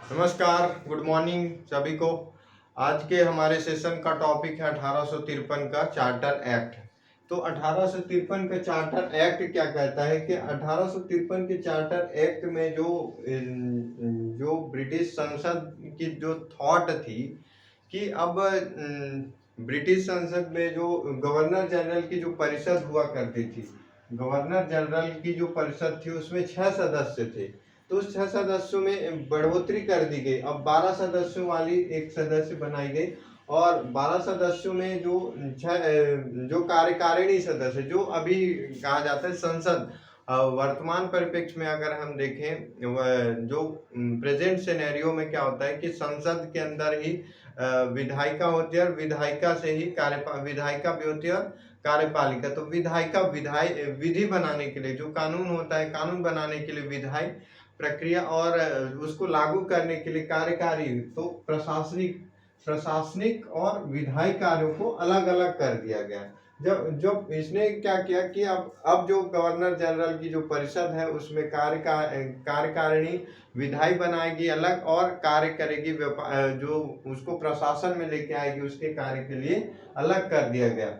नमस्कार, good morning सभी को। आज के हमारे सेशन का टॉपिक है 1853 का चार्टर एक्ट। तो 1853 का चार्टर एक्ट क्या कहता है कि 1853 के चार्टर एक्ट में जो ब्रिटिश संसद की जो थॉट थी कि अब ब्रिटिश संसद में जो गवर्नर जनरल की जो परिषद हुआ करती थी, गवर्नर जनरल की जो परिषद थी उसमें 6 सदस्य थे। तो उस 6 सदस्यों में बढ़ोतरी कर दी गई। अब 12 सदस्यों वाली एक सदस्य बनाई गई और 12 सदस्यों में जो कार्यकारिणी सदस्य, जो अभी कहा जाता है संसद, वर्तमान परिप्रेक्ष्य में अगर हम देखें, जो प्रेजेंट सिनेरियो में क्या होता है कि संसद के अंदर ही विधायिका होती है और विधायिका से ही विधायिका भी होती है और कार्यपालिका। तो विधायिका विधि बनाने के लिए, जो कानून होता है कानून बनाने के लिए विधायी प्रक्रिया, और उसको लागू करने के लिए कार्यकारी, तो प्रशासनिक और विधायी कार्यों को अलग अलग कर दिया गया। जब जब इसने क्या किया कि अब जो गवर्नर जनरल की जो परिषद है उसमें कार्यकारिणी विधायी बनाएगी अलग और कार्य करेगी, जो उसको प्रशासन में लेके आएगी उसके कार्य के लिए अलग कर दिया गया।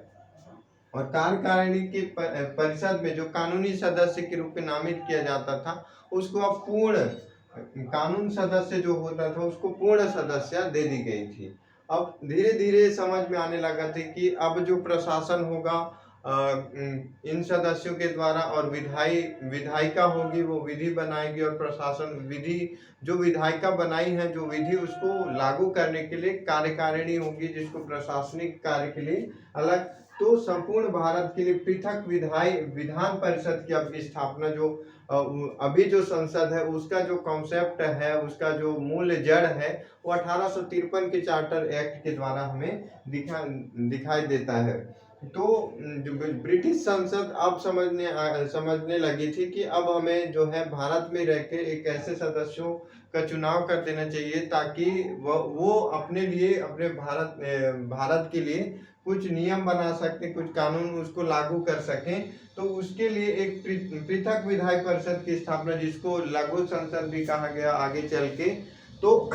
और कार्यकारिणी की परिषद में जो कानूनी सदस्य के रूप में नामित किया जाता था उसको अब पूर्ण कानून सदस्य जो होता था उसको पूर्ण सदस्य दे दी गई थी। अब धीरे धीरे समझ में आने लगा था कि अब जो प्रशासन होगा इन सदस्यों के द्वारा, और विधायिका होगी वो विधि बनाएगी और प्रशासन विधि, जो विधायिका बनाई है जो विधि उसको लागू करने के लिए कार्यकारिणी होगी जिसको प्रशासनिक कार्य के लिए अलग। तो संपूर्ण भारत के लिए पृथक विधान परिषद की अब स्थापना, जो अभी जो संसद है उसका जो कॉन्सेप्ट है, उसका जो मूल जड़ है वो 1853 के चार्टर एक्ट के द्वारा हमें दिखाई देता है। तो ब्रिटिश संसद अब समझने लगी थी कि अब हमें जो है भारत में रह के एक ऐसे सदस्यों का चुनाव कर देना चाहिए ताकि वो अपने लिए, अपने भारत के लिए कुछ नियम बना सकते, कुछ कानून उसको लागू कर सकें। तो उसके लिए एक पृथक विधायी परिषद की स्थापना, जिसको लघु संसद भी कहा गया आगे चल के। तो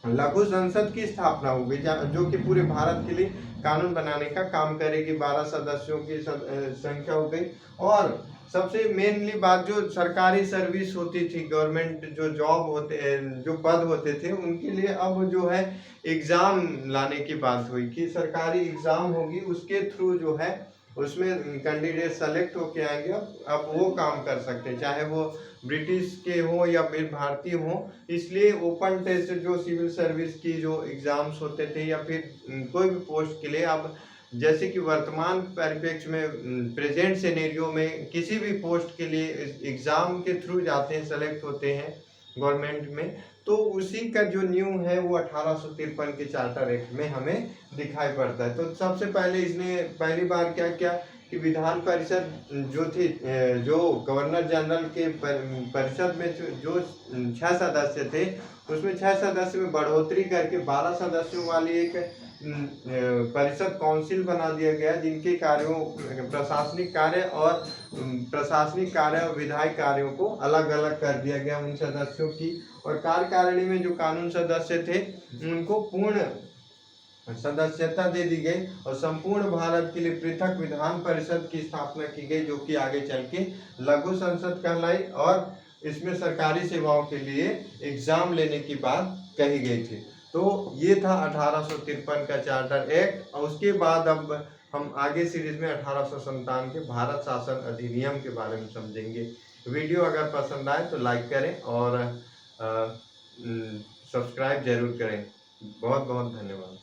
लघु संसद की स्थापना हो गई जो कि पूरे भारत के लिए कानून बनाने का काम करेगी। 12 सदस्यों की संख्या हो गई। और सबसे मेनली बात, जो सरकारी सर्विस होती थी, गवर्नमेंट जो जॉब जो पद होते थे उनके लिए अब जो है एग्जाम लाने की बात हुई कि सरकारी एग्जाम होगी, उसके थ्रू जो है उसमें कैंडिडेट सेलेक्ट होके आएंगे। अब वो काम कर सकते हैं, चाहे वो ब्रिटिश के हो या फिर भारतीय हो। इसलिए ओपन टेस्ट जो सिविल सर्विस की जो एग्जाम्स होते थे या फिर कोई भी पोस्ट के लिए, अब जैसे कि वर्तमान परिप्रेक्ष्य में प्रेजेंट सिनेरियो में किसी भी पोस्ट के लिए एग्जाम के थ्रू जाते हैं, सेलेक्ट होते हैं गवर्नमेंट में। तो उसी का जो न्यू है वो 1853 के चार्टर एक्ट में हमें दिखाई पड़ता है। तो सबसे पहले इसने पहली बार क्या किया कि विधान परिषद जो थी, जो गवर्नर जनरल के परिषद में जो 6 सदस्य थे उसमें 6 सदस्य में बढ़ोतरी करके 12 सदस्यों वाली एक परिषद काउंसिल बना दिया गया, जिनके कार्यों प्रशासनिक कार्य और विधायी कार्यों को अलग अलग कर दिया गया उन सदस्यों की। और कार्यकारिणी में जो कानून सदस्य थे उनको पूर्ण सदस्यता दे दी गई और संपूर्ण भारत के लिए पृथक विधान परिषद की स्थापना की गई, जो कि आगे चल के लघु संसद कहलाई। और इसमें सरकारी सेवाओं के लिए एग्जाम लेने की बात कही गई थी। तो ये था 1853 का चार्टर एक्ट। और उसके बाद अब हम आगे सीरीज में 1857 के भारत शासन अधिनियम के बारे में समझेंगे। वीडियो अगर पसंद आए तो लाइक करें और सब्सक्राइब जरूर करें। बहुत बहुत धन्यवाद।